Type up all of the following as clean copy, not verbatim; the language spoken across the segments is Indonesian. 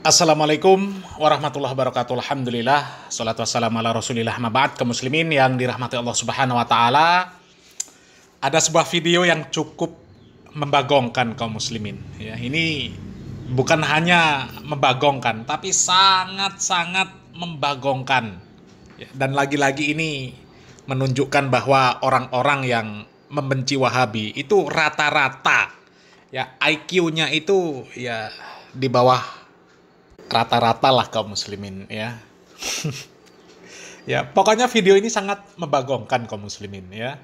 Assalamualaikum warahmatullahi wabarakatuh. Alhamdulillah, salatu wassalamu ala rasulillah, ma ba'd. Kaum muslimin yang dirahmati Allah subhanahu wa ta'ala, ada sebuah video yang cukup membagongkan kaum muslimin ya. Ini bukan hanya membagongkan, tapi sangat-sangat membagongkan ya. Dan lagi-lagi ini menunjukkan bahwa orang-orang yang membenci Wahabi itu rata-rata ya IQ-nya itu ya di bawah rata-rata lah kaum muslimin ya. Ya, pokoknya video ini sangat membagongkan kaum muslimin ya.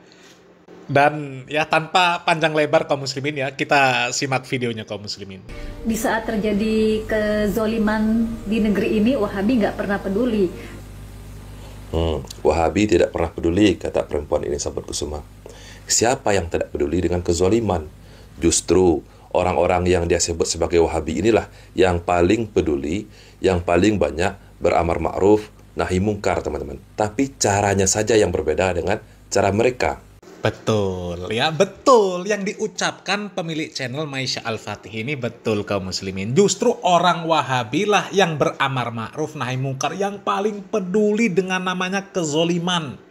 Dan ya tanpa panjang lebar kaum muslimin ya, kita simak videonya kaum muslimin. Di saat terjadi kezoliman di negeri ini, Wahabi nggak pernah peduli. Wahabi tidak pernah peduli, kata perempuan ini, sahabat Kusuma. Siapa yang tidak peduli dengan kezoliman? Justru orang-orang yang dia sebut sebagai Wahabi inilah yang paling peduli, yang paling banyak beramar ma'ruf, nahi mungkar, teman-teman. Tapi caranya saja yang berbeda dengan cara mereka. Betul, ya betul. Yang diucapkan pemilik channel Maisha Al-Fatih ini betul kaum muslimin. Justru orang Wahabi lah yang beramar ma'ruf, nahi mungkar, yang paling peduli dengan namanya kezoliman.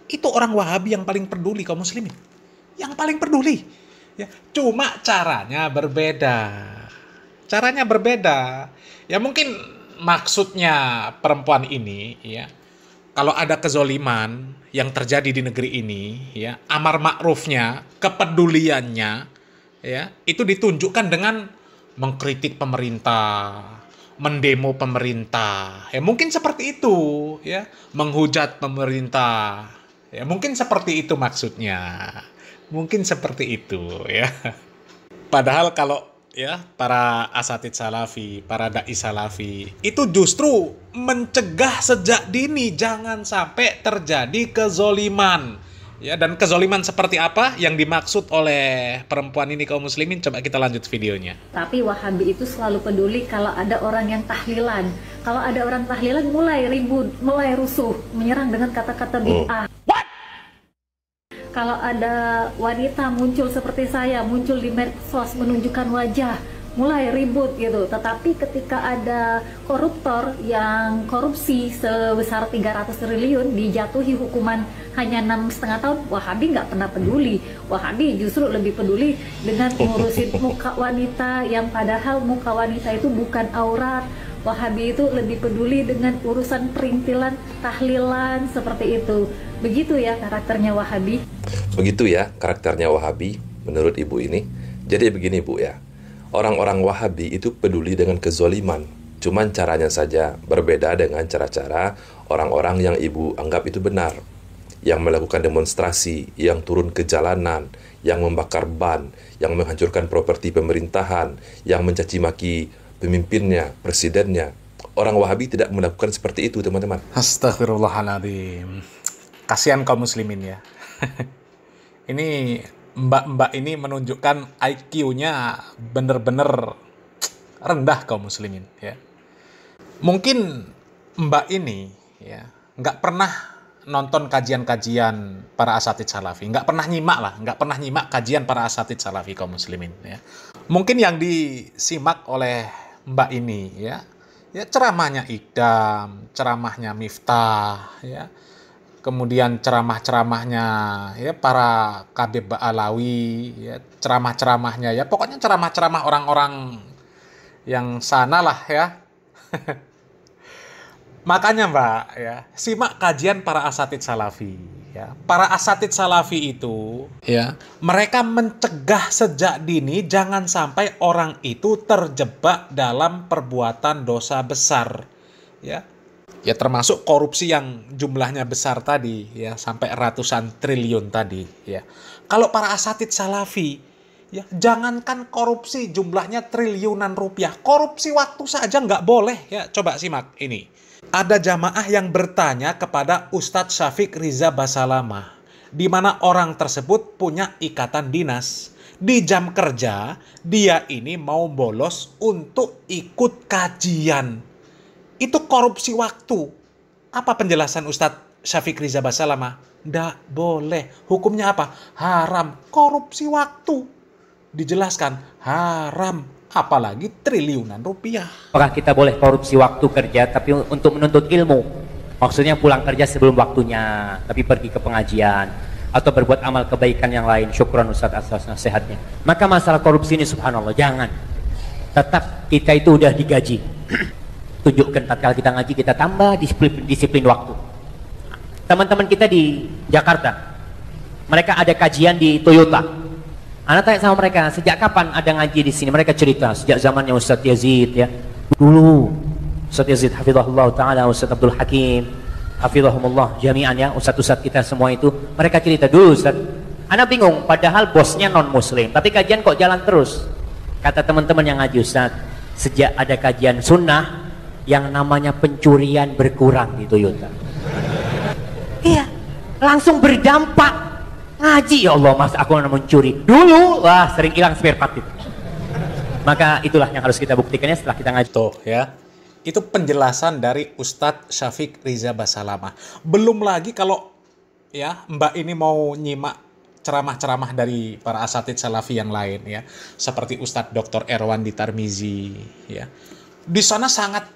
Itu orang Wahabi yang paling peduli kaum muslimin. Yang paling peduli. Ya, cuma caranya berbeda. Caranya berbeda. Ya mungkin maksudnya perempuan ini ya, kalau ada kezoliman yang terjadi di negeri ini ya, amar ma'rufnya, kepeduliannya ya, itu ditunjukkan dengan mengkritik pemerintah, mendemo pemerintah. Ya mungkin seperti itu ya, menghujat pemerintah. Ya mungkin seperti itu maksudnya. Mungkin seperti itu ya. Padahal kalau ya para asatid salafi, para dai salafi itu justru mencegah sejak dini jangan sampai terjadi kezoliman. Ya, dan kezoliman seperti apa yang dimaksud oleh perempuan ini kaum muslimin, coba kita lanjut videonya. Tapi Wahabi itu selalu peduli kalau ada orang yang tahlilan. Kalau ada orang tahlilan mulai ribut, mulai rusuh, menyerang dengan kata-kata bid'ah. Kalau ada wanita muncul seperti saya, muncul di medsos menunjukkan wajah, mulai ribut gitu. Tetapi ketika ada koruptor yang korupsi sebesar 300 triliun dijatuhi hukuman hanya 6,5 tahun, Wahabi nggak pernah peduli. Wahabi justru lebih peduli dengan ngurusin muka wanita yang padahal muka wanita itu bukan aurat. Wahabi itu lebih peduli dengan urusan perintilan, tahlilan, seperti itu. Begitu ya karakternya Wahabi. Begitu ya karakternya Wahabi menurut ibu ini. Jadi begini bu ya, orang-orang Wahabi itu peduli dengan kezoliman. Cuman caranya saja berbeda dengan cara-cara orang-orang yang ibu anggap itu benar. Yang melakukan demonstrasi, yang turun ke jalanan, yang membakar ban, yang menghancurkan properti pemerintahan, yang mencaci maki pemimpinnya, presidennya. Orang Wahabi tidak melakukan seperti itu, teman-teman. Astagfirullahaladzim. Kasihan kaum muslimin ya. Ini mbak-mbak ini menunjukkan IQ-nya bener-bener rendah kaum muslimin ya. Mungkin mbak ini ya nggak pernah nonton kajian-kajian para asatid salafi, nggak pernah nyimak kajian para asatid salafi kaum muslimin ya. Mungkin yang disimak oleh mbak ini ya ceramahnya Idam, ceramahnya Miftah ya, kemudian ceramah-ceramahnya ya para Kabib Ba'alawi ya, ceramah-ceramahnya ya, pokoknya ceramah-ceramah orang-orang yang sana lah ya. Makanya mbak ya, simak kajian para asatid salafi ya. Para asatid salafi itu ya, mereka mencegah sejak dini jangan sampai orang itu terjebak dalam perbuatan dosa besar ya. Ya termasuk korupsi yang jumlahnya besar tadi ya, sampai ratusan triliun tadi ya. Kalau para asatid salafi ya, jangankan korupsi jumlahnya triliunan rupiah, korupsi waktu saja nggak boleh ya. Coba simak ini. Ada jamaah yang bertanya kepada Ustadz Syafiq Riza Basalamah, di mana orang tersebut punya ikatan dinas. Di jam kerja, dia ini mau bolos untuk ikut kajian. Itu korupsi waktu. Apa penjelasan Ustadz Syafiq Riza Basalamah? Nggak boleh. Hukumnya apa? Haram. Korupsi waktu. Dijelaskan haram. apalagi triliunan rupiah. Apakah kita boleh korupsi waktu kerja tapi untuk menuntut ilmu? Maksudnya pulang kerja sebelum waktunya, tapi pergi ke pengajian atau berbuat amal kebaikan yang lain. Syukran Ustaz atas nasihatnya. Maka masalah korupsi ini subhanallah, jangan. Tetap kita itu udah digaji. Tunjukkan tatkala kita ngaji, kita tambah disiplin waktu. Teman-teman kita di Jakarta, mereka ada kajian di Toyota. Anak tanya sama mereka, sejak kapan ada ngaji di sini? Mereka cerita, sejak zamannya Ustadz Yazid ya. Dulu Ustadz Yazid hafizahullah ta'ala, Ustadz Abdul Hakim hafizahumullah jami'an ya, Ustadz-Ustadz kita semua itu. Mereka cerita dulu Ustadz, anak bingung, padahal bosnya non muslim, tapi kajian kok jalan terus. Kata teman-teman yang ngaji, Ustadz, sejak ada kajian sunnah, yang namanya pencurian berkurang di Toyota. Iya, langsung berdampak. Ngaji, ya Allah mas, aku mencuri dulu, wah sering hilang spare part itu. Maka itulah yang harus kita buktikannya setelah kita ngaji. Tuh ya, itu penjelasan dari Ustadz Syafiq Riza Basalamah. Belum lagi kalau ya Mbak ini mau nyimak ceramah-ceramah dari para asatidz salafi yang lain ya, seperti Ustadz Dr. Erwandi Tarmizi ya. Di sana sangat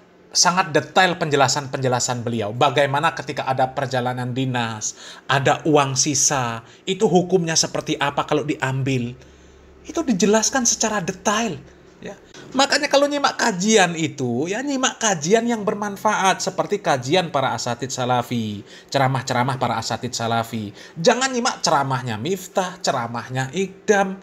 detail penjelasan beliau. Bagaimana ketika ada perjalanan dinas, ada uang sisa, itu hukumnya seperti apa kalau diambil. Itu dijelaskan secara detail. Ya. Makanya kalau nyimak kajian itu, ya nyimak kajian yang bermanfaat. Seperti kajian para asatidz salafi, ceramah-ceramah para asatidz salafi. Jangan nyimak ceramahnya Miftah, ceramahnya Iqdam.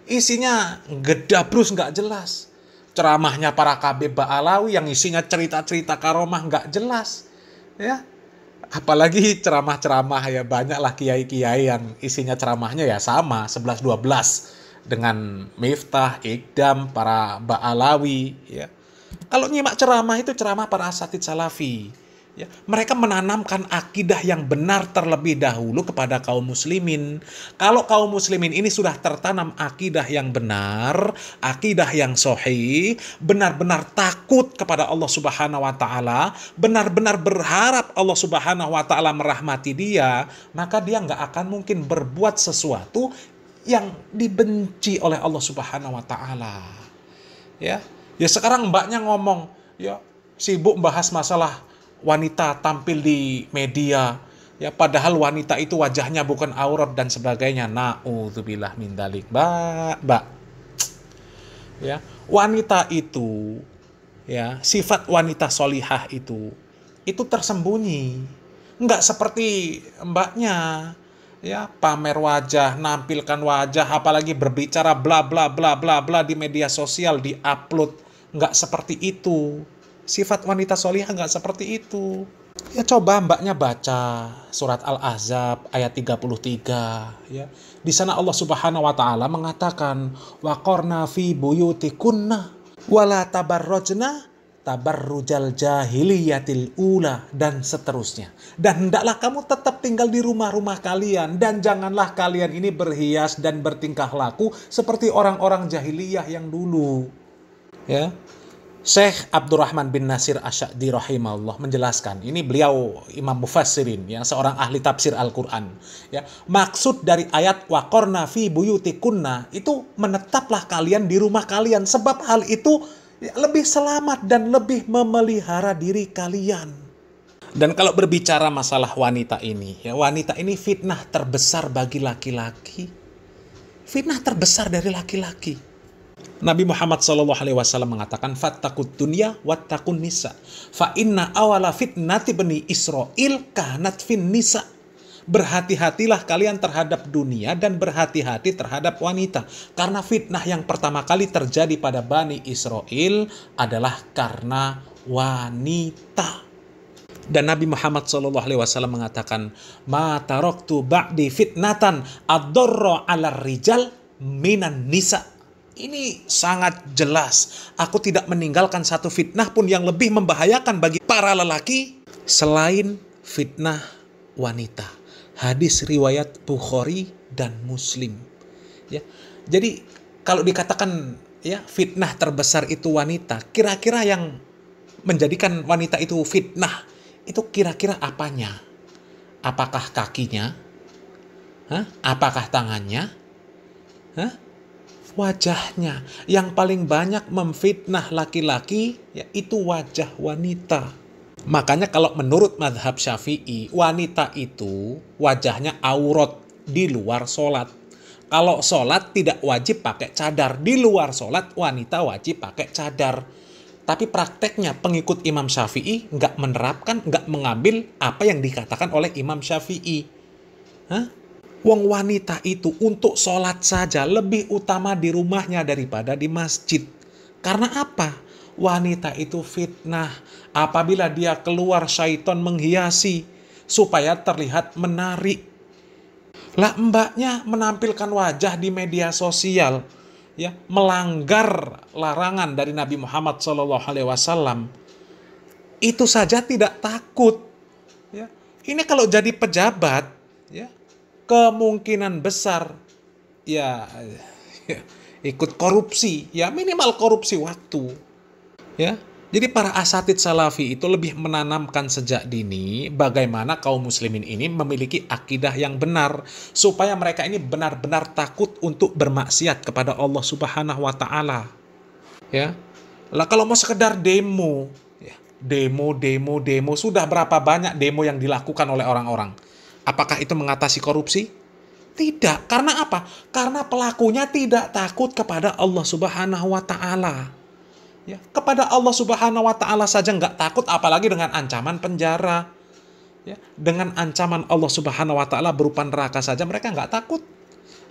Isinya gedabrus, nggak jelas. Ceramahnya para KB Ba'alawi yang isinya cerita-cerita karomah nggak jelas ya, apalagi ceramah-ceramah ya, banyaklah kiai-kiai yang isinya ceramahnya ya sama 11-12 dengan Miftah, Iqdam, para Ba'alawi ya. Kalau nyimak ceramah itu ceramah para asatidz salafi ya, mereka menanamkan akidah yang benar terlebih dahulu kepada kaum muslimin. Kalau kaum muslimin ini sudah tertanam akidah yang benar, akidah yang sahih, benar-benar takut kepada Allah Subhanahu wa taala, benar-benar berharap Allah Subhanahu wa taala merahmati dia, maka dia nggak akan mungkin berbuat sesuatu yang dibenci oleh Allah Subhanahu wa taala. Ya. Ya sekarang mbaknya ngomong, ya sibuk bahas masalah wanita tampil di media ya, padahal wanita itu wajahnya bukan aurat dan sebagainya. Na'udzubillah min dzalik. Mbak. Ya, wanita itu ya, sifat wanita solihah itu tersembunyi. Enggak seperti mbaknya ya, pamer wajah, nampilkan wajah, apalagi berbicara bla bla bla bla bla di media sosial, di-upload. Enggak seperti itu. Sifat wanita solihah nggak seperti itu. Ya coba mbaknya baca surat Al-Ahzab ayat 33 ya. Di sana Allah Subhanahu wa taala mengatakan waqarna fi buyutikunna wala tabarrajna tabarrujal jahiliyatil ula dan seterusnya. Dan hendaklah kamu tetap tinggal di rumah-rumah kalian dan janganlah kalian ini berhias dan bertingkah laku seperti orang-orang jahiliyah yang dulu. Ya. Syekh Abdurrahman bin Nasir Asy'adi rahimahullah menjelaskan, ini beliau imam mufassirin ya, seorang ahli tafsir Al-Qur'an ya. Maksud dari ayat waqarna fi buyutikunna itu menetaplah kalian di rumah kalian, sebab hal itu ya, lebih selamat dan lebih memelihara diri kalian. Dan kalau berbicara masalah wanita ini ya, wanita ini fitnah terbesar bagi laki-laki. Fitnah terbesar dari laki-laki. Nabi Muhammad SAW mengatakan fattaqud dunya wattaqun nisa fa inna awala fitnati bani Israil kanat fin nisa. Berhati-hatilah kalian terhadap dunia dan berhati-hati terhadap wanita, karena fitnah yang pertama kali terjadi pada Bani Israel adalah karena wanita. Dan Nabi Muhammad SAW mengatakan ma taraktu ba'di fitnatan ad-darra 'alar rijal minan nisa. Ini sangat jelas. Aku tidak meninggalkan satu fitnah pun yang lebih membahayakan bagi para lelaki selain fitnah wanita. Hadis riwayat Bukhari dan Muslim. Ya. Jadi kalau dikatakan ya fitnah terbesar itu wanita, kira-kira yang menjadikan wanita itu fitnah itu kira-kira apanya? Apakah kakinya? Apakah tangannya? Wajahnya yang paling banyak memfitnah laki-laki yaitu wajah wanita. Makanya kalau menurut mazhab Syafi'i, wanita itu wajahnya aurat di luar sholat. Kalau sholat tidak wajib pakai cadar, di luar sholat wanita wajib pakai cadar. Tapi prakteknya pengikut Imam Syafi'i nggak menerapkan, nggak mengambil apa yang dikatakan oleh Imam Syafi'i. Hah? Wong wanita itu untuk sholat saja lebih utama di rumahnya daripada di masjid. Karena apa? Wanita itu fitnah. Apabila dia keluar, syaitan menghiasi supaya terlihat menarik. Lah mbaknya menampilkan wajah di media sosial, ya, melanggar larangan dari Nabi Muhammad SAW. Itu saja tidak takut. Ya. Ini kalau jadi pejabat, ya, kemungkinan besar ya ikut korupsi, ya minimal korupsi waktu. Ya. Jadi para asatid salafi itu lebih menanamkan sejak dini bagaimana kaum muslimin ini memiliki akidah yang benar supaya mereka ini benar-benar takut untuk bermaksiat kepada Allah Subhanahu wa taala. Ya. Lah kalau mau sekedar demo, ya, demo sudah berapa banyak demo yang dilakukan oleh orang-orang? Apakah itu mengatasi korupsi? Tidak. Karena apa? Karena pelakunya tidak takut kepada Allah Subhanahu wa taala. Ya, kepada Allah Subhanahu wa taala saja nggak takut, apalagi dengan ancaman penjara. Ya, dengan ancaman Allah Subhanahu wa taala berupa neraka saja mereka nggak takut.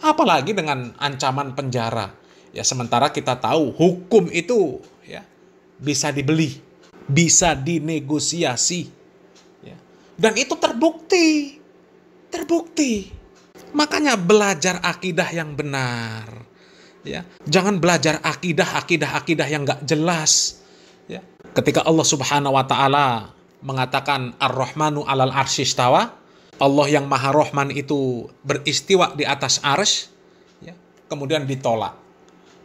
Apalagi dengan ancaman penjara. Ya, sementara kita tahu hukum itu ya bisa dibeli, bisa dinegosiasi. Ya. Dan itu terbukti. Makanya belajar akidah yang benar. Ya, jangan belajar akidah yang nggak jelas. Ya. Ketika Allah Subhanahu wa taala mengatakan Ar-Rahmanu 'alal arsy istawa, Allah yang Maha Rahman itu beristiwa di atas arsy, ya, kemudian ditolak.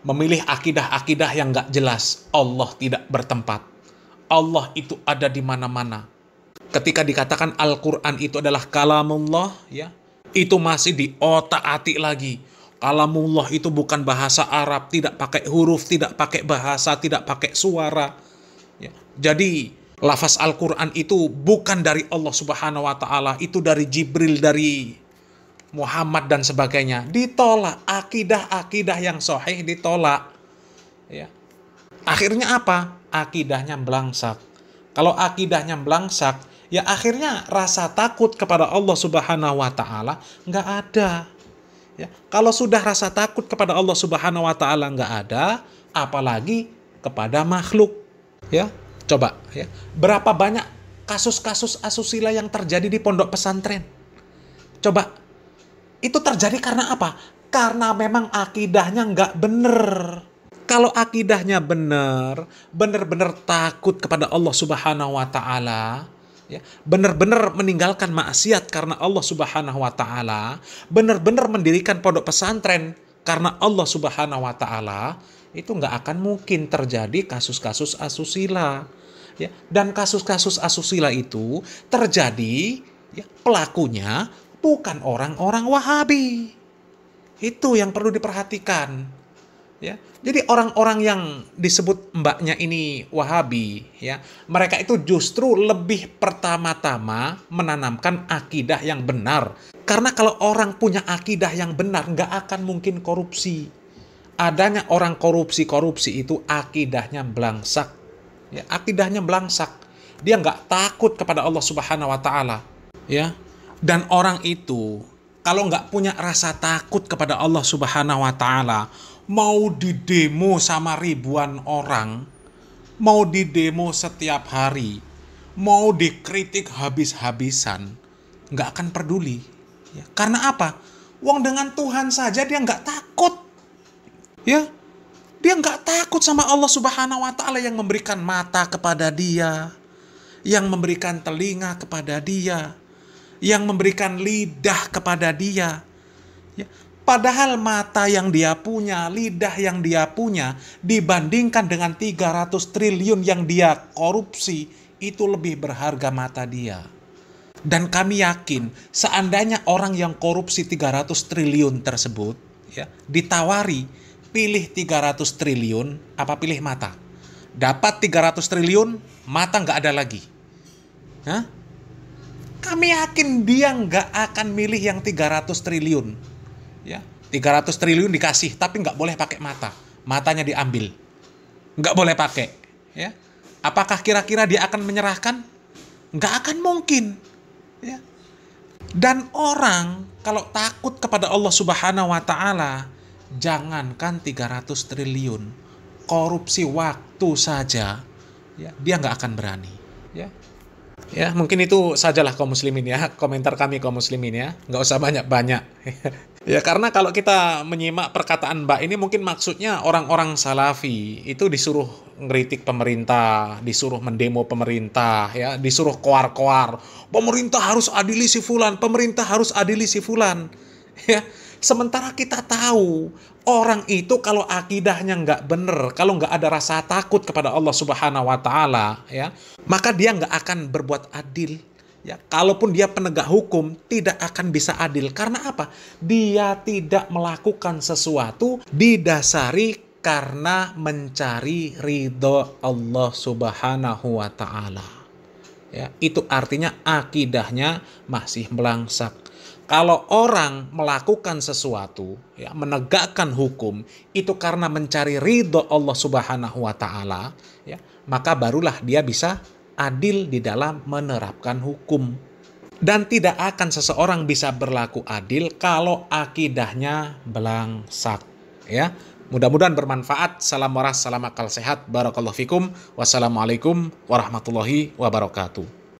Memilih akidah yang nggak jelas. Allah tidak bertempat. Allah itu ada di mana-mana. Ketika dikatakan Al-Qur'an itu adalah kalamullah, ya, itu masih diotak-atik lagi. Kalamullah itu bukan bahasa Arab, tidak pakai huruf, tidak pakai bahasa, tidak pakai suara. Ya. Jadi lafaz Al-Quran itu bukan dari Allah Subhanahu wa taala, itu dari Jibril, dari Muhammad dan sebagainya. Ditolak, akidah yang sahih ditolak. Ya. Akhirnya apa? Akidahnya belangsak. Kalau akidahnya belangsak, ya akhirnya rasa takut kepada Allah Subhanahu wa taala nggak ada. Ya, kalau sudah rasa takut kepada Allah Subhanahu wa taala nggak ada, apalagi kepada makhluk. Ya, coba ya. Berapa banyak kasus-kasus asusila yang terjadi di pondok pesantren? Coba. Itu terjadi karena apa? Karena memang akidahnya nggak bener. Kalau akidahnya benar-benar takut kepada Allah Subhanahu wa taala, ya, benar-benar meninggalkan maksiat karena Allah Subhanahu wa taala, benar-benar mendirikan pondok pesantren karena Allah Subhanahu wa taala, itu nggak akan mungkin terjadi kasus-kasus asusila. Ya, dan kasus-kasus asusila itu terjadi, ya, pelakunya bukan orang-orang Wahabi. Itu yang perlu diperhatikan. Ya, jadi orang-orang yang disebut mbaknya ini Wahabi, ya, mereka itu justru lebih pertama-tama menanamkan akidah yang benar. Karena kalau orang punya akidah yang benar, nggak akan mungkin korupsi. Adanya orang korupsi itu akidahnya belangsak. Ya, akidahnya belangsak. Dia nggak takut kepada Allah Subhanahu wa taala. Ya, dan orang itu kalau nggak punya rasa takut kepada Allah Subhanahu wa taala, mau didemo sama ribuan orang, mau didemo setiap hari, mau dikritik habis-habisan, nggak akan peduli. Ya, karena apa? Wong dengan Tuhan saja dia nggak takut. Ya, dia nggak takut sama Allah Subhanahu wa taala yang memberikan mata kepada dia, yang memberikan telinga kepada dia, yang memberikan lidah kepada dia. Ya. Padahal mata yang dia punya, lidah yang dia punya, dibandingkan dengan 300 triliun yang dia korupsi, itu lebih berharga mata dia. Dan kami yakin, seandainya orang yang korupsi 300 triliun tersebut, ya, ditawari, pilih 300 triliun apa pilih mata? Dapat 300 triliun, mata nggak ada lagi. Hah? Kami yakin dia nggak akan milih yang 300 triliun. Ya, 300 triliun dikasih, tapi nggak boleh pakai mata. Matanya diambil. Nggak boleh pakai. Ya. Apakah kira-kira dia akan menyerahkan? Nggak akan mungkin. Ya. Dan orang kalau takut kepada Allah Subhanahu wa Ta'ala, jangankan 300 triliun, korupsi waktu saja, ya, dia nggak akan berani. Ya. Ya, mungkin itu sajalah kaum muslimin ya, komentar kami kaum muslimin ya, nggak usah banyak-banyak. Ya, karena kalau kita menyimak perkataan Mbak ini mungkin maksudnya orang-orang salafi itu disuruh ngeritik pemerintah, disuruh mendemo pemerintah, ya, disuruh koar-koar. Pemerintah harus adili si fulan, pemerintah harus adili si fulan. Ya, sementara kita tahu orang itu kalau akidahnya nggak bener, kalau nggak ada rasa takut kepada Allah Subhanahu wa Ta'ala, ya, maka dia nggak akan berbuat adil. Ya, kalaupun dia penegak hukum, tidak akan bisa adil. Karena apa? Dia tidak melakukan sesuatu didasari karena mencari ridho Allah Subhanahu wa Ta'ala. Ya, itu artinya akidahnya masih melangsak. Kalau orang melakukan sesuatu, ya, menegakkan hukum, itu karena mencari ridho Allah Subhanahu wa Ta'ala, ya, maka barulah dia bisa adil di dalam menerapkan hukum. Dan tidak akan seseorang bisa berlaku adil kalau akidahnya belangsak. Ya, mudah-mudahan bermanfaat. Salam waras, salam akal sehat. Barakallahu fikum. Wassalamualaikum warahmatullahi wabarakatuh.